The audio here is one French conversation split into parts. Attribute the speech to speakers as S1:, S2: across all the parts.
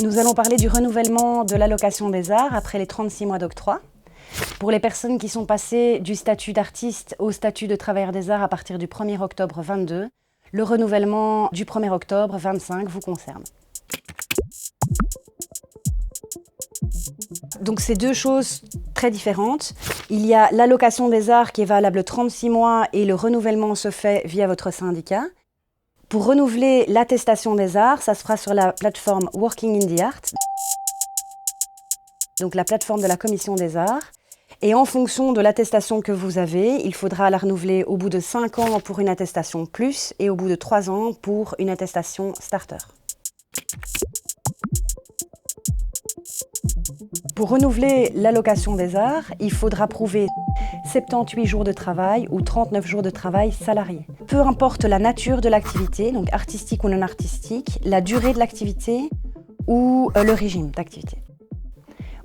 S1: Nous allons parler du renouvellement de l'allocation des arts après les 36 mois d'octroi. Pour les personnes qui sont passées du statut d'artiste au statut de travailleur des arts à partir du 1er octobre 22, le renouvellement du 1er octobre 25 vous concerne. Donc c'est deux choses très différentes. Il y a l'allocation des arts qui est valable 36 mois et le renouvellement se fait via votre syndicat. Pour renouveler l'attestation des arts, ça se fera sur la plateforme Working in the Art, donc la plateforme de la Commission des arts. Et en fonction de l'attestation que vous avez, il faudra la renouveler au bout de 5 ans pour une attestation plus et au bout de 3 ans pour une attestation starter. Pour renouveler l'allocation des arts, il faudra prouver 78 jours de travail ou 39 jours de travail salarié. Peu importe la nature de l'activité, donc artistique ou non artistique, la durée de l'activité ou le régime d'activité.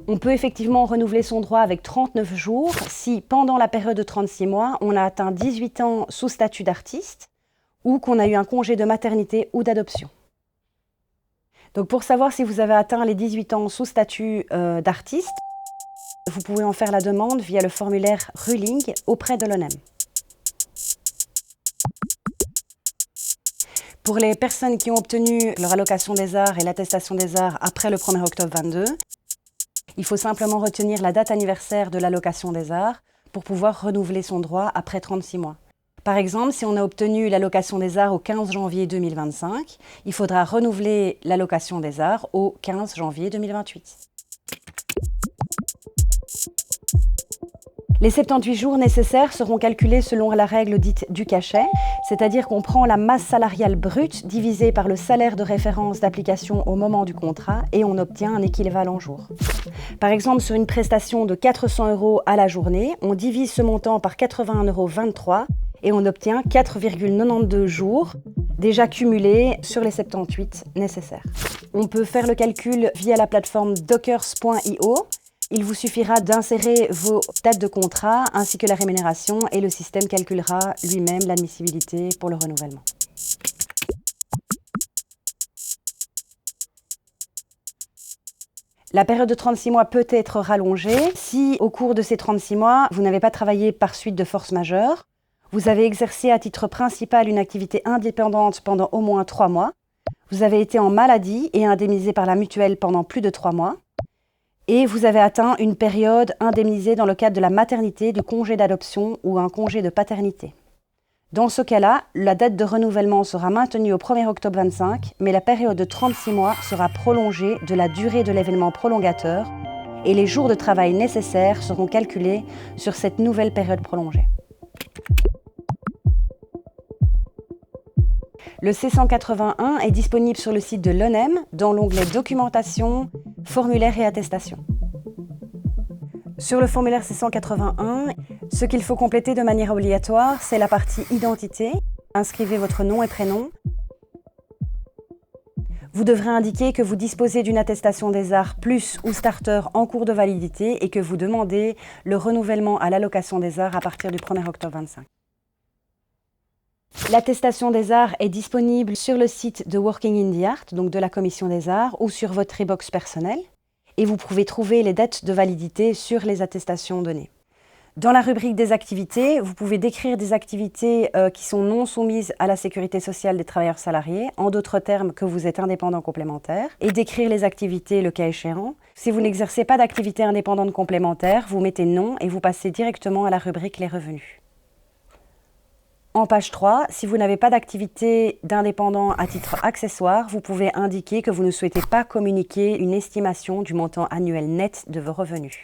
S1: On peut effectivement renouveler son droit avec 39 jours si, pendant la période de 36 mois, on a atteint 18 ans sous statut d'artiste ou qu'on a eu un congé de maternité ou d'adoption. Donc pour savoir si vous avez atteint les 18 ans sous statut d'artiste, vous pouvez en faire la demande via le formulaire Ruling auprès de l'ONEM. Pour les personnes qui ont obtenu leur allocation des arts et l'attestation des arts après le 1er octobre 22, il faut simplement retenir la date anniversaire de l'allocation des arts pour pouvoir renouveler son droit après 36 mois. Par exemple, si on a obtenu l'allocation des arts au 15 janvier 2025, il faudra renouveler l'allocation des arts au 15 janvier 2028. Les 78 jours nécessaires seront calculés selon la règle dite du cachet, c'est-à-dire qu'on prend la masse salariale brute divisée par le salaire de référence d'application au moment du contrat et on obtient un équivalent jour. Par exemple, sur une prestation de 400 € à la journée, on divise ce montant par 81,23 € et on obtient 4,92 jours déjà cumulés sur les 78 nécessaires. On peut faire le calcul via la plateforme dockers.io. Il vous suffira d'insérer vos dates de contrat ainsi que la rémunération et le système calculera lui-même l'admissibilité pour le renouvellement. La période de 36 mois peut être rallongée si, au cours de ces 36 mois, vous n'avez pas travaillé par suite de force majeure, vous avez exercé à titre principal une activité indépendante pendant au moins 3 mois, vous avez été en maladie et indemnisé par la mutuelle pendant plus de 3 mois, et vous avez atteint une période indemnisée dans le cadre de la maternité, du congé d'adoption ou un congé de paternité. Dans ce cas-là, la date de renouvellement sera maintenue au 1er octobre 25, mais la période de 36 mois sera prolongée de la durée de l'événement prolongateur et les jours de travail nécessaires seront calculés sur cette nouvelle période prolongée. Le C181 est disponible sur le site de l'ONEM dans l'onglet Documentation, Formulaire et Attestation. Sur le formulaire C181, ce qu'il faut compléter de manière obligatoire, c'est la partie Identité. Inscrivez votre nom et prénom. Vous devrez indiquer que vous disposez d'une attestation des arts plus ou starter en cours de validité et que vous demandez le renouvellement à l'allocation des arts à partir du 1er octobre 25. L'attestation des arts est disponible sur le site de Working in the Art, donc de la Commission des arts, ou sur votre e-box personnel. Et vous pouvez trouver les dates de validité sur les attestations données. Dans la rubrique des activités, vous pouvez décrire des activités qui sont non soumises à la sécurité sociale des travailleurs salariés, en d'autres termes que vous êtes indépendant complémentaire, et décrire les activités le cas échéant. Si vous n'exercez pas d'activité indépendante complémentaire, vous mettez non et vous passez directement à la rubrique les revenus. En page 3, si vous n'avez pas d'activité d'indépendant à titre accessoire, vous pouvez indiquer que vous ne souhaitez pas communiquer une estimation du montant annuel net de vos revenus.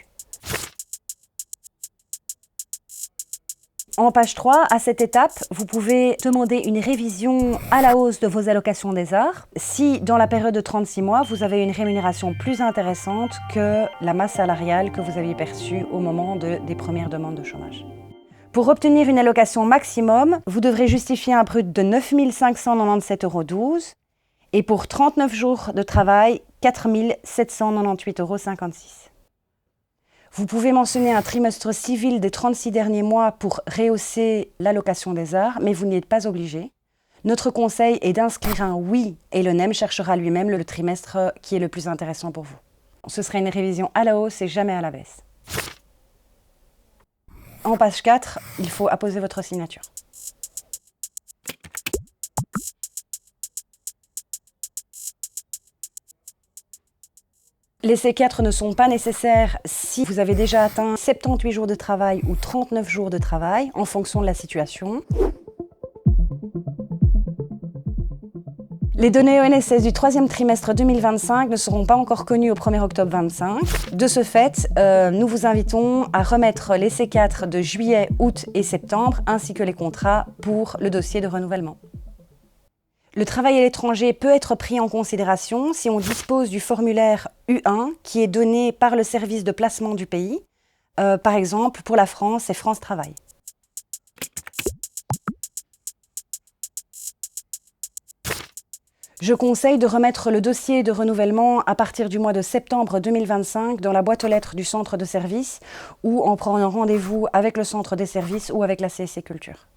S1: En page 3, à cette étape, vous pouvez demander une révision à la hausse de vos allocations des arts si, dans la période de 36 mois, vous avez une rémunération plus intéressante que la masse salariale que vous aviez perçue au moment des premières demandes de chômage. Pour obtenir une allocation maximum, vous devrez justifier un brut de 9 597,12 € et pour 39 jours de travail, 4 798,56 €. Vous pouvez mentionner un trimestre civil des 36 derniers mois pour rehausser l'allocation des arts, mais vous n'y êtes pas obligé. Notre conseil est d'inscrire un oui et le NEM cherchera lui-même le trimestre qui est le plus intéressant pour vous. Ce sera une révision à la hausse et jamais à la baisse. En page 4, il faut apposer votre signature. Les C4 ne sont pas nécessaires si vous avez déjà atteint 78 jours de travail ou 39 jours de travail en fonction de la situation. Les données ONSS du troisième trimestre 2025 ne seront pas encore connues au 1er octobre 2025. De ce fait, nous vous invitons à remettre les C4 de juillet, août et septembre, ainsi que les contrats pour le dossier de renouvellement. Le travail à l'étranger peut être pris en considération si on dispose du formulaire U1 qui est donné par le service de placement du pays. Par exemple, pour la France, c'est France Travail. Je conseille de remettre le dossier de renouvellement à partir du mois de septembre 2025 dans la boîte aux lettres du centre de service ou en prenant rendez-vous avec le centre des services ou avec la CSC Culture.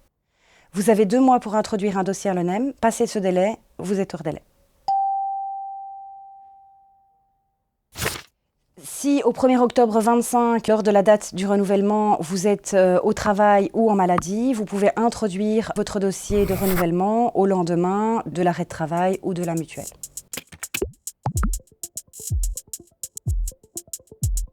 S1: Vous avez 2 mois pour introduire un dossier à l'ONEM. Passé ce délai, vous êtes hors délai. Si au 1er octobre 25, lors de la date du renouvellement, vous êtes au travail ou en maladie, vous pouvez introduire votre dossier de renouvellement au lendemain de l'arrêt de travail ou de la mutuelle.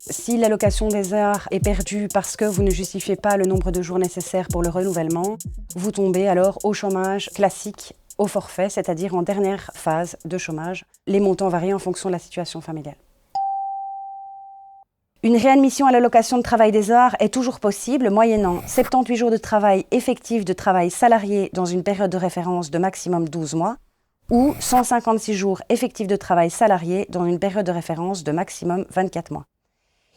S1: Si l'allocation des heures est perdue parce que vous ne justifiez pas le nombre de jours nécessaires pour le renouvellement, vous tombez alors au chômage classique, au forfait, c'est-à-dire en dernière phase de chômage. Les montants varient en fonction de la situation familiale. Une réadmission à l'allocation de travail des heures est toujours possible, moyennant 78 jours de travail effectif de travail salarié dans une période de référence de maximum 12 mois, ou 156 jours effectifs de travail salarié dans une période de référence de maximum 24 mois.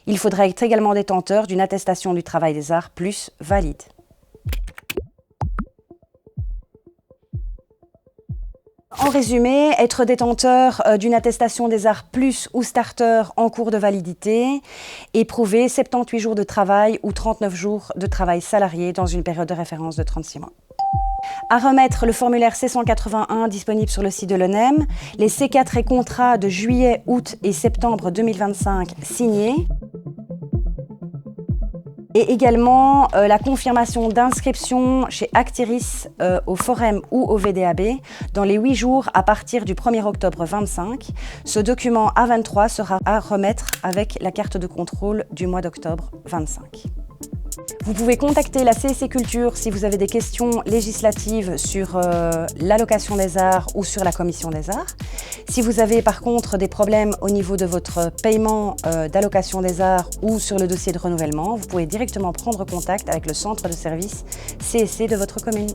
S1: Il faudra être également détenteur d'une attestation du travail des arts plus valide. En résumé, être détenteur d'une attestation des arts plus ou starter en cours de validité et prouver 78 jours de travail ou 39 jours de travail salarié dans une période de référence de 36 mois. À remettre le formulaire C181 disponible sur le site de l'ONEM, les C4 et contrats de juillet, août et septembre 2025 signés, et également la confirmation d'inscription chez Actiris au Forum ou au VDAB dans les 8 jours à partir du 1er octobre 25. Ce document A23 sera à remettre avec la carte de contrôle du mois d'octobre 25. Vous pouvez contacter la CSC Culture si vous avez des questions législatives sur l'allocation des arts ou sur la commission des arts. Si vous avez par contre des problèmes au niveau de votre paiement d'allocation des arts ou sur le dossier de renouvellement, vous pouvez directement prendre contact avec le centre de service CSC de votre commune.